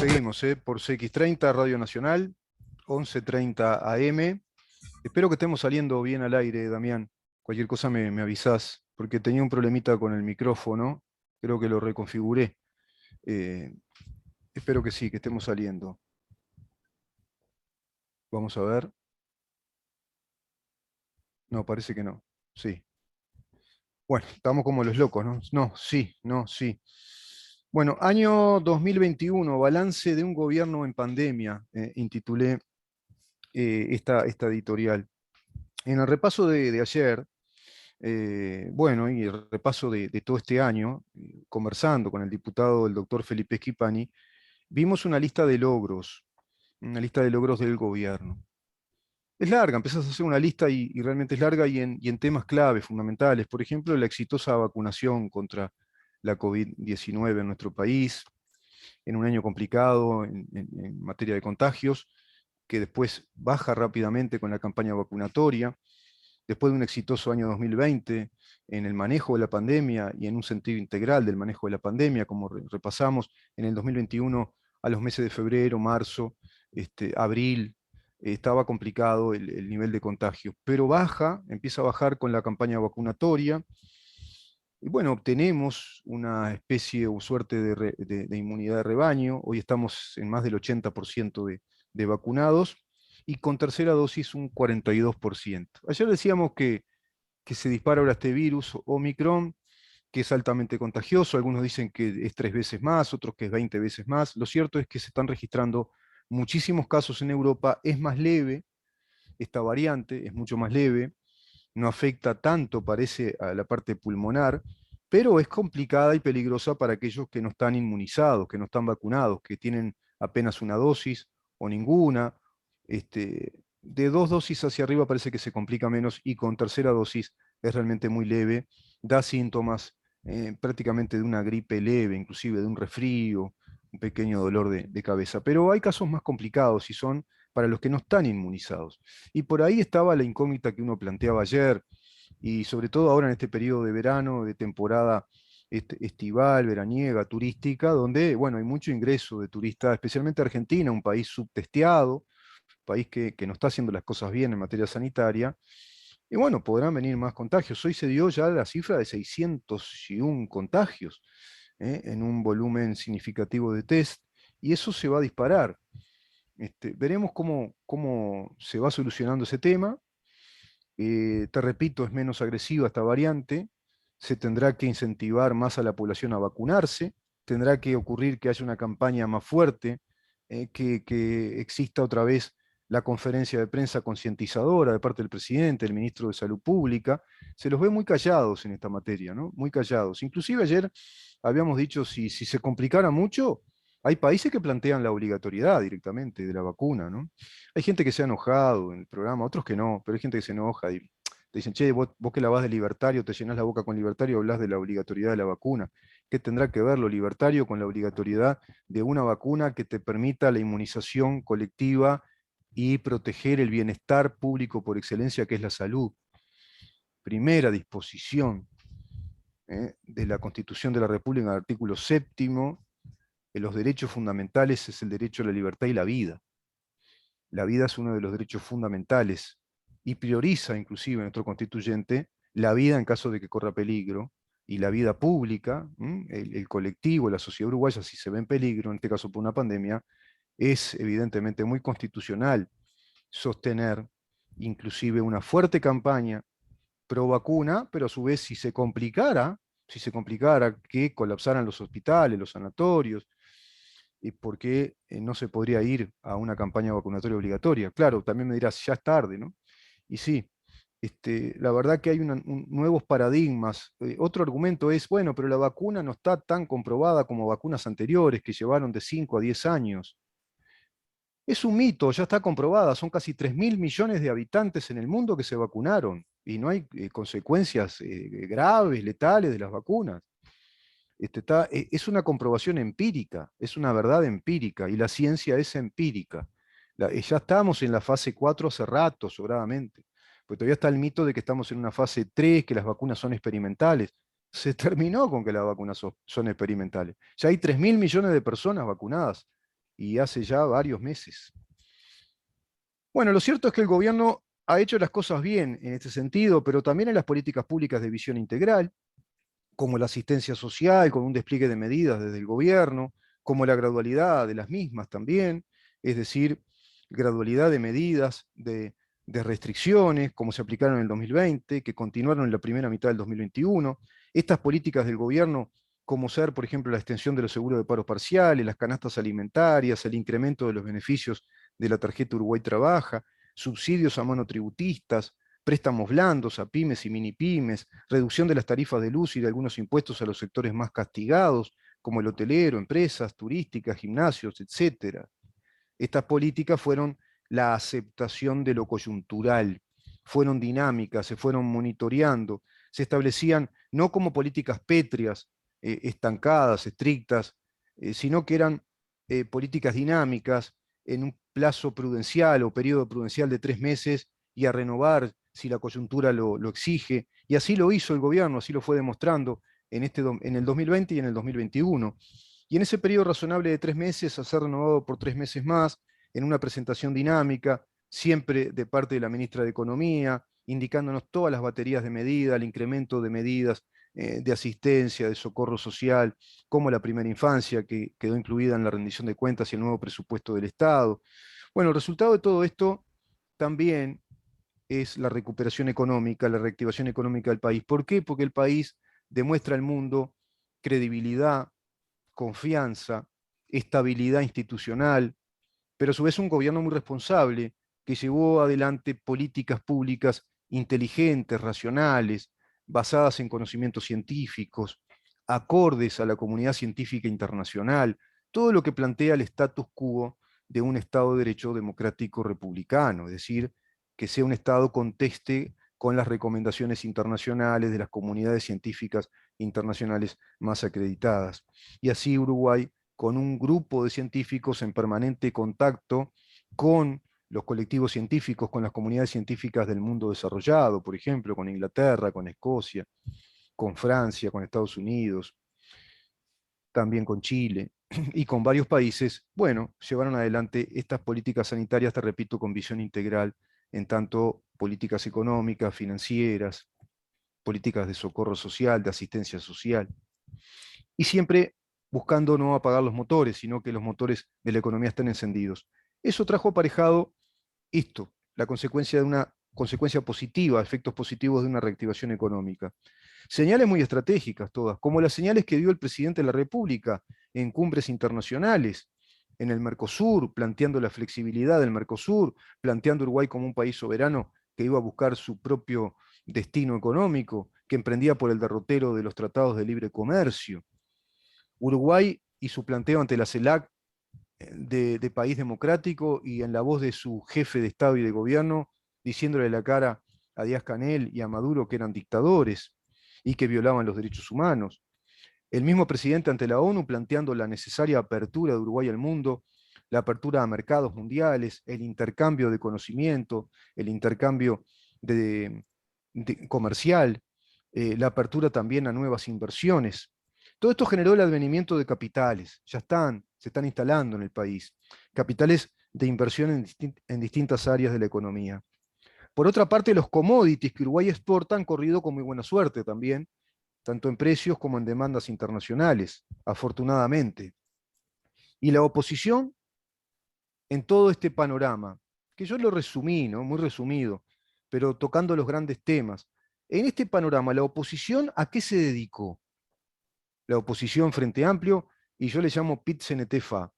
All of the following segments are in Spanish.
Seguimos, por CX30 Radio Nacional, 11:30 AM. Espero que estemos saliendo bien al aire, Damián. Cualquier cosa me avisás, porque tenía un problemita con el micrófono. Creo que lo reconfiguré. Eh, Espero que sí, que estemos saliendo. Vamos a ver. No, parece que no. Sí. Bueno, estamos como los locos, ¿no? No, sí, no, sí. Bueno, año 2021, balance de un gobierno en pandemia, intitulé esta editorial. En el repaso de ayer, bueno, y el repaso de todo este año, conversando con el diputado, el doctor Felipe Schipani, vimos una lista de logros del gobierno. Es larga, empezás a hacer una lista y realmente es larga y en temas claves, fundamentales. Por ejemplo, la exitosa vacunación contra la COVID-19 en nuestro país, en un año complicado en materia de contagios, que después baja rápidamente con la campaña vacunatoria después de un exitoso año 2020 en el manejo de la pandemia y en un sentido integral del manejo de la pandemia, como repasamos en el 2021 a los meses de febrero, marzo, abril, estaba complicado el nivel de contagio, pero empieza a bajar con la campaña vacunatoria, y bueno, obtenemos una especie o suerte de inmunidad de rebaño. Hoy estamos en más del 80% de vacunados y con tercera dosis un 42%. Ayer decíamos que se dispara ahora este virus Omicron, que es altamente contagioso. Algunos dicen que es 3 veces más, otros que es 20 veces más. Lo cierto es que se están registrando muchísimos casos en Europa. Es más leve esta variante, es mucho más leve, no afecta tanto, parece, a la parte pulmonar, pero es complicada y peligrosa para aquellos que no están inmunizados, que no están vacunados, que tienen apenas una dosis o ninguna. De 2 dosis hacia arriba parece que se complica menos y con tercera dosis es realmente muy leve, da síntomas prácticamente de una gripe leve, inclusive de un resfrío, un pequeño dolor de cabeza. Pero hay casos más complicados y son para los que no están inmunizados. Y por ahí estaba la incógnita que uno planteaba ayer, y sobre todo ahora en este periodo de verano, de temporada estival, veraniega, turística, donde, bueno, hay mucho ingreso de turistas, especialmente Argentina, un país subtesteado, país que no está haciendo las cosas bien en materia sanitaria, y bueno, podrán venir más contagios. Hoy se dio ya la cifra de 601 contagios, en un volumen significativo de test, y eso se va a disparar. Veremos cómo se va solucionando ese tema. Te repito, es menos agresiva esta variante, se tendrá que incentivar más a la población a vacunarse, tendrá que ocurrir que haya una campaña más fuerte, que exista otra vez la conferencia de prensa concientizadora de parte del presidente, el ministro de Salud Pública. Se los ve muy callados en esta materia, ¿no? Muy callados. Inclusive ayer habíamos dicho, si se complicara mucho, hay países que plantean la obligatoriedad directamente de la vacuna, ¿no? Hay gente que se ha enojado en el programa, otros que no, pero hay gente que se enoja y te dicen, che, vos que la vas de libertario, te llenás la boca con libertario, hablas de la obligatoriedad de la vacuna. ¿Qué tendrá que ver lo libertario con la obligatoriedad de una vacuna que te permita la inmunización colectiva y proteger el bienestar público por excelencia, que es la salud? Primera disposición, de la Constitución de la República, en el artículo séptimo, de los derechos fundamentales es el derecho a la libertad y la vida. La vida es uno de los derechos fundamentales y prioriza inclusive nuestro constituyente la vida en caso de que corra peligro, y la vida pública, el colectivo, la sociedad uruguaya, si se ve en peligro, en este caso por una pandemia, es evidentemente muy constitucional sostener inclusive una fuerte campaña pro vacuna, pero a su vez si se complicara que colapsaran los hospitales, los sanatorios, y por qué no se podría ir a una campaña vacunatoria obligatoria. Claro, también me dirás, ya es tarde, ¿no? Y sí, la verdad que hay nuevos paradigmas. Otro argumento es, bueno, pero la vacuna no está tan comprobada como vacunas anteriores que llevaron de 5 a 10 años. Es un mito, ya está comprobada, son casi 3.000 millones de habitantes en el mundo que se vacunaron y no hay consecuencias graves, letales de las vacunas. Es una comprobación empírica, es una verdad empírica, y la ciencia es empírica. Ya estamos en la fase 4 hace rato, sobradamente, pues todavía está el mito de que estamos en una fase 3, que las vacunas son experimentales. Se terminó con que las vacunas son experimentales. Ya hay 3.000 millones de personas vacunadas y hace ya varios meses. Bueno, lo cierto es que el gobierno ha hecho las cosas bien en este sentido, pero también en las políticas públicas de visión integral, como la asistencia social, con un despliegue de medidas desde el gobierno, como la gradualidad de las mismas también, es decir, gradualidad de medidas de restricciones, como se aplicaron en el 2020, que continuaron en la primera mitad del 2021. Estas políticas del gobierno, como ser, por ejemplo, la extensión de los seguros de paros parciales, las canastas alimentarias, el incremento de los beneficios de la tarjeta Uruguay Trabaja, subsidios a monotributistas, préstamos blandos a pymes y mini pymes, reducción de las tarifas de luz y de algunos impuestos a los sectores más castigados, como el hotelero, empresas turísticas, gimnasios, etc. Estas políticas fueron la aceptación de lo coyuntural, fueron dinámicas, se fueron monitoreando, se establecían no como políticas pétreas, estancadas, estrictas, sino que eran políticas dinámicas en un plazo prudencial o periodo prudencial de 3 meses y a renovar si la coyuntura lo exige. Y así lo hizo el gobierno, así lo fue demostrando en el 2020 y en el 2021. Y en ese periodo razonable de 3 meses, a ser renovado por 3 meses más, en una presentación dinámica, siempre de parte de la ministra de Economía, indicándonos todas las baterías de medidas, el incremento de medidas de asistencia, de socorro social, como la primera infancia, que quedó incluida en la rendición de cuentas y el nuevo presupuesto del Estado. Bueno, el resultado de todo esto también es la recuperación económica, la reactivación económica del país. ¿Por qué? Porque el país demuestra al mundo credibilidad, confianza, estabilidad institucional, pero a su vez un gobierno muy responsable que llevó adelante políticas públicas inteligentes, racionales, basadas en conocimientos científicos, acordes a la comunidad científica internacional, todo lo que plantea el status quo de un Estado de Derecho democrático republicano, es decir, que sea un Estado conteste con las recomendaciones internacionales de las comunidades científicas internacionales más acreditadas. Y así Uruguay, con un grupo de científicos en permanente contacto con los colectivos científicos, con las comunidades científicas del mundo desarrollado, por ejemplo, con Inglaterra, con Escocia, con Francia, con Estados Unidos, también con Chile y con varios países, bueno, llevaron adelante estas políticas sanitarias, te repito, con visión integral, en tanto políticas económicas, financieras, políticas de socorro social, de asistencia social, y siempre buscando no apagar los motores, sino que los motores de la economía estén encendidos. Eso trajo aparejado esto, la consecuencia de una consecuencia positiva, efectos positivos de una reactivación económica. Señales muy estratégicas todas, como las señales que dio el presidente de la República en cumbres internacionales, en el Mercosur, planteando la flexibilidad del Mercosur, planteando Uruguay como un país soberano que iba a buscar su propio destino económico, que emprendía por el derrotero de los tratados de libre comercio. Uruguay y su planteo ante la CELAC de país democrático y en la voz de su jefe de Estado y de gobierno, diciéndole la cara a Díaz-Canel y a Maduro que eran dictadores y que violaban los derechos humanos. El mismo presidente ante la ONU planteando la necesaria apertura de Uruguay al mundo, la apertura a mercados mundiales, el intercambio de conocimiento, el intercambio comercial, la apertura también a nuevas inversiones. Todo esto generó el advenimiento de capitales, ya se están instalando en el país, capitales de inversión en distintas áreas de la economía. Por otra parte, los commodities que Uruguay exporta han corrido con muy buena suerte también, tanto en precios como en demandas internacionales, afortunadamente. Y la oposición en todo este panorama, que yo lo resumí, ¿no? Muy resumido, pero tocando los grandes temas. En este panorama, ¿la oposición a qué se dedicó? La oposición Frente Amplio, y yo le llamo PIT-CNT-FA.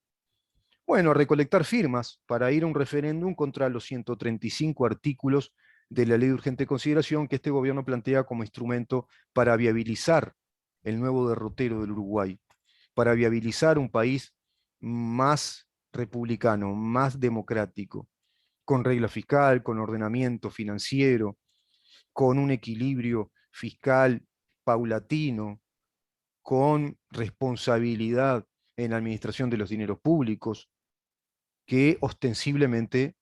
Bueno, a recolectar firmas para ir a un referéndum contra los 135 artículos de la Ley de Urgente Consideración que este gobierno plantea como instrumento para viabilizar el nuevo derrotero del Uruguay, para viabilizar un país más republicano, más democrático, con regla fiscal, con ordenamiento financiero, con un equilibrio fiscal paulatino, con responsabilidad en la administración de los dineros públicos, que ostensiblemente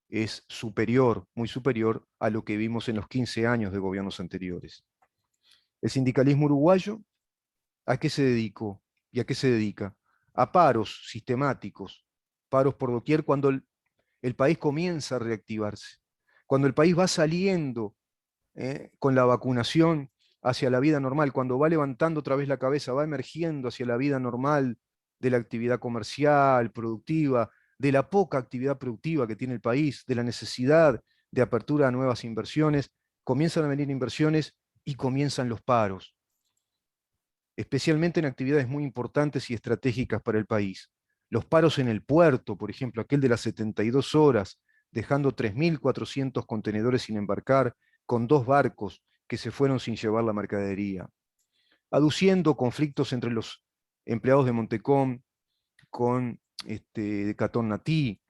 es superior, muy superior a lo que vimos en los 15 años de gobiernos anteriores. El sindicalismo uruguayo, ¿a qué se dedicó y a qué se dedica? A paros sistemáticos, paros por doquier cuando el país comienza a reactivarse, cuando el país va saliendo con la vacunación hacia la vida normal, cuando va levantando otra vez la cabeza, va emergiendo hacia la vida normal de la actividad comercial, productiva, de la poca actividad productiva que tiene el país, de la necesidad de apertura a nuevas inversiones, comienzan a venir inversiones y comienzan los paros, especialmente en actividades muy importantes y estratégicas para el país. Los paros en el puerto, por ejemplo, aquel de las 72 horas, dejando 3.400 contenedores sin embarcar, con 2 barcos que se fueron sin llevar la mercadería, aduciendo conflictos entre los empleados de Montecom con Catón Natí,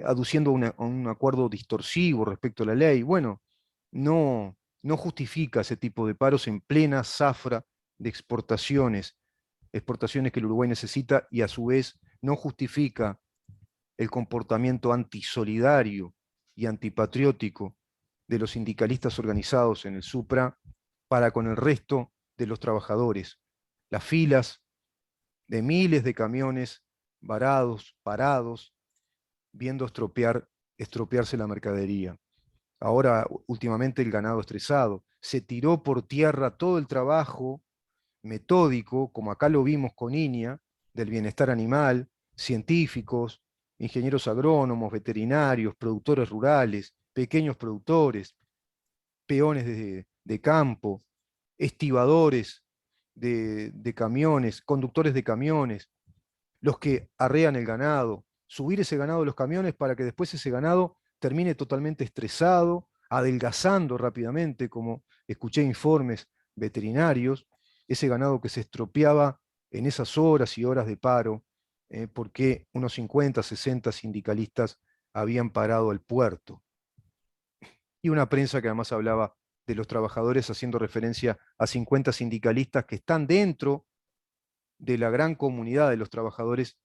aduciendo un acuerdo distorsivo respecto a la ley. Bueno, no justifica ese tipo de paros en plena zafra de exportaciones que el Uruguay necesita, y a su vez no justifica el comportamiento antisolidario y antipatriótico de los sindicalistas organizados en el Supra para con el resto de los trabajadores. Las filas de miles de camiones varados, parados, viendo estropearse la mercadería. Ahora, últimamente, el ganado estresado. Se tiró por tierra todo el trabajo metódico, como acá lo vimos con INIA, del bienestar animal, científicos, ingenieros agrónomos, veterinarios, productores rurales, pequeños productores, peones de campo, estibadores de camiones, conductores de camiones, los que arrean el ganado, subir ese ganado a los camiones para que después ese ganado termine totalmente estresado, adelgazando rápidamente, como escuché informes veterinarios, ese ganado que se estropeaba en esas horas y horas de paro, porque unos 50, 60 sindicalistas habían parado el puerto. Y una prensa que además hablaba de los trabajadores haciendo referencia a 50 sindicalistas que están dentro de la gran comunidad de los trabajadores,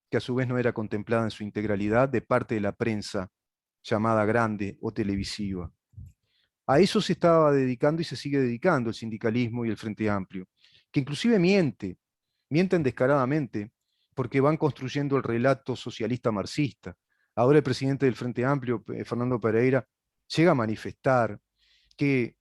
que a su vez no era contemplada en su integralidad de parte de la prensa llamada grande o televisiva. A eso se estaba dedicando y se sigue dedicando el sindicalismo y el Frente Amplio, que inclusive mienten descaradamente, porque van construyendo el relato socialista marxista. Ahora el presidente del Frente Amplio, Fernando Pereira, llega a manifestar que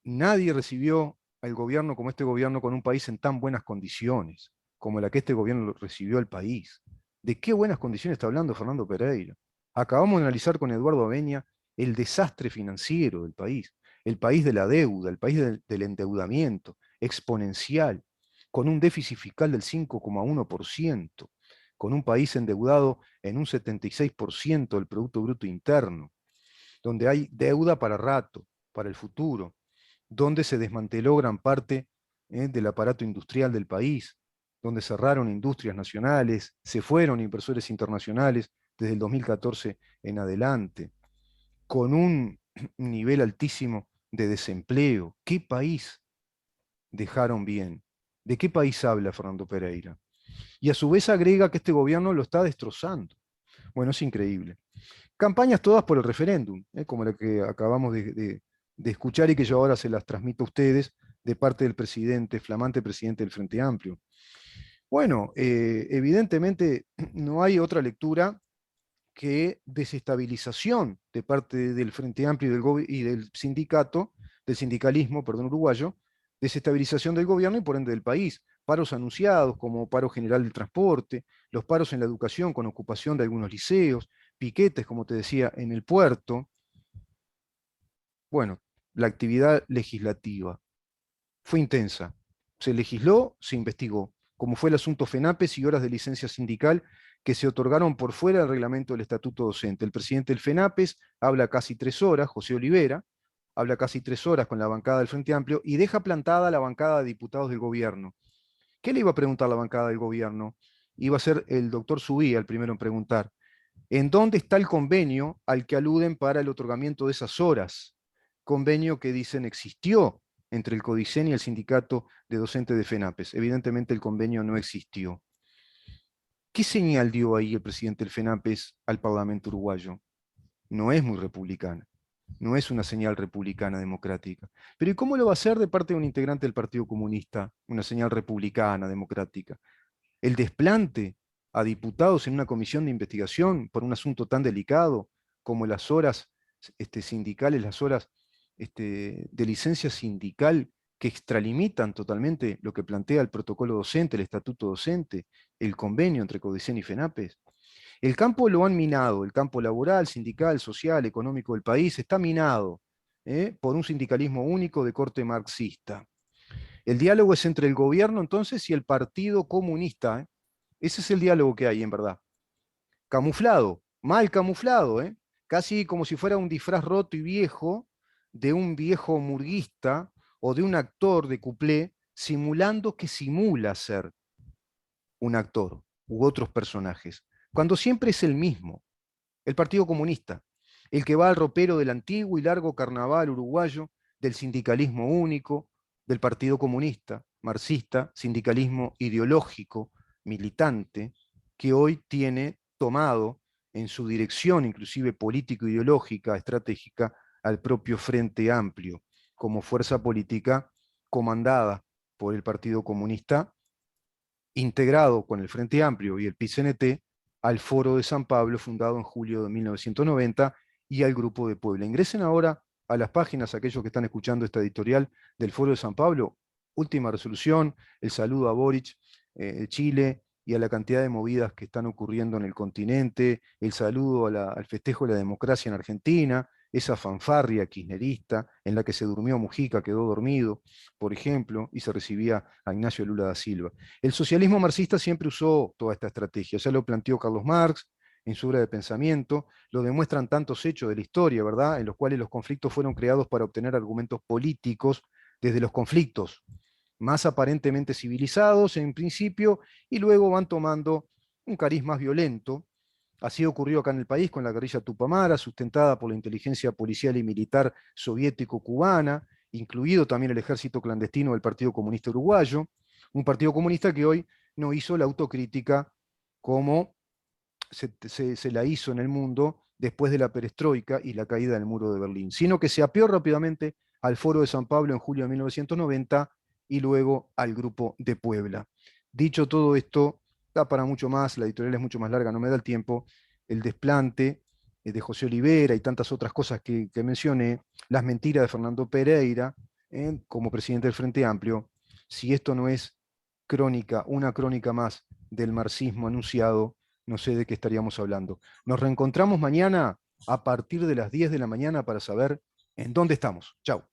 nadie recibió al gobierno como este gobierno con un país en tan buenas condiciones como la que este gobierno recibió al país. ¿De qué buenas condiciones está hablando Fernando Pereira? Acabamos de analizar con Eduardo Abeña el desastre financiero del país, el país de la deuda, el país del endeudamiento exponencial, con un déficit fiscal del 5,1%, con un país endeudado en un 76% del Producto Bruto Interno, donde hay deuda para rato, para el futuro, donde se desmanteló gran parte del aparato industrial del país, donde cerraron industrias nacionales, se fueron inversores internacionales desde el 2014 en adelante, con un nivel altísimo de desempleo. ¿Qué país dejaron bien? ¿De qué país habla Fernando Pereira? Y a su vez agrega que este gobierno lo está destrozando. Bueno, es increíble. Campañas todas por el referéndum, como la que acabamos de escuchar y que yo ahora se las transmito a ustedes de parte del presidente, flamante presidente del Frente Amplio. Bueno, evidentemente no hay otra lectura que desestabilización de parte del Frente Amplio y del sindicato, del sindicalismo, perdón, uruguayo, desestabilización del gobierno y por ende del país. Paros anunciados como paro general del transporte, los paros en la educación con ocupación de algunos liceos, piquetes, como te decía, en el puerto. Bueno, la actividad legislativa fue intensa. Se legisló, se investigó, como fue el asunto FENAPES y horas de licencia sindical que se otorgaron por fuera del reglamento del estatuto docente. El presidente del FENAPES habla casi 3 horas, José Olivera, habla casi 3 horas con la bancada del Frente Amplio y deja plantada la bancada de diputados del gobierno. ¿Qué le iba a preguntar la bancada del gobierno? Iba a ser el doctor Subía el primero en preguntar. ¿En dónde está el convenio al que aluden para el otorgamiento de esas horas? Convenio que dicen existió entre el CODICEN y el sindicato de docentes de FENAPES. Evidentemente el convenio no existió. ¿Qué señal dio ahí el presidente del FENAPES al Parlamento uruguayo? No es muy republicana, no es una señal republicana democrática. Pero ¿y cómo lo va a hacer de parte de un integrante del Partido Comunista, una señal republicana democrática? El desplante a diputados en una comisión de investigación por un asunto tan delicado como las horas sindicales, las horas de licencia sindical que extralimitan totalmente lo que plantea el protocolo docente, el estatuto docente, el convenio entre CODICEN y FENAPES. El campo lo han minado, el campo laboral, sindical, social, económico del país está minado por un sindicalismo único de corte marxista. El diálogo es entre el gobierno entonces y el Partido Comunista. Ese es el diálogo que hay en verdad. Camuflado, mal camuflado, casi como si fuera un disfraz roto y viejo de un viejo murguista o de un actor de cuplé simulando que simula ser un actor u otros personajes, cuando siempre es el mismo, el Partido Comunista, el que va al ropero del antiguo y largo carnaval uruguayo, del sindicalismo único, del Partido Comunista, marxista, sindicalismo ideológico, militante, que hoy tiene tomado en su dirección, inclusive político-ideológica, estratégica, al propio Frente Amplio, como fuerza política comandada por el Partido Comunista, integrado con el Frente Amplio y el PIT-CNT al Foro de San Pablo, fundado en julio de 1990, y al Grupo de Puebla. Ingresen ahora a las páginas, aquellos que están escuchando esta editorial del Foro de San Pablo, última resolución, el saludo a Boric, Chile, y a la cantidad de movidas que están ocurriendo en el continente, el saludo al festejo de la democracia en Argentina, esa fanfarria kirchnerista en la que se durmió Mujica, quedó dormido, por ejemplo, y se recibía a Ignacio Lula da Silva. El socialismo marxista siempre usó toda esta estrategia, ya lo planteó Carlos Marx en su obra de pensamiento, lo demuestran tantos hechos de la historia, ¿verdad?, en los cuales los conflictos fueron creados para obtener argumentos políticos desde los conflictos más aparentemente civilizados en principio, y luego van tomando un cariz más violento. Así ocurrió acá en el país con la guerrilla Tupamara, sustentada por la inteligencia policial y militar soviético-cubana, incluido también el ejército clandestino del Partido Comunista Uruguayo, un Partido Comunista que hoy no hizo la autocrítica como se la hizo en el mundo después de la perestroika y la caída del muro de Berlín, sino que se apeó rápidamente al Foro de San Pablo en julio de 1990 y luego al Grupo de Puebla. Dicho todo esto, da para mucho más, la editorial es mucho más larga, no me da el tiempo, el desplante de José Olivera y tantas otras cosas que mencioné, las mentiras de Fernando Pereira como presidente del Frente Amplio, si esto no es crónica, una crónica más del marxismo anunciado, no sé de qué estaríamos hablando. Nos reencontramos mañana a partir de las 10 de la mañana para saber en dónde estamos. Chau.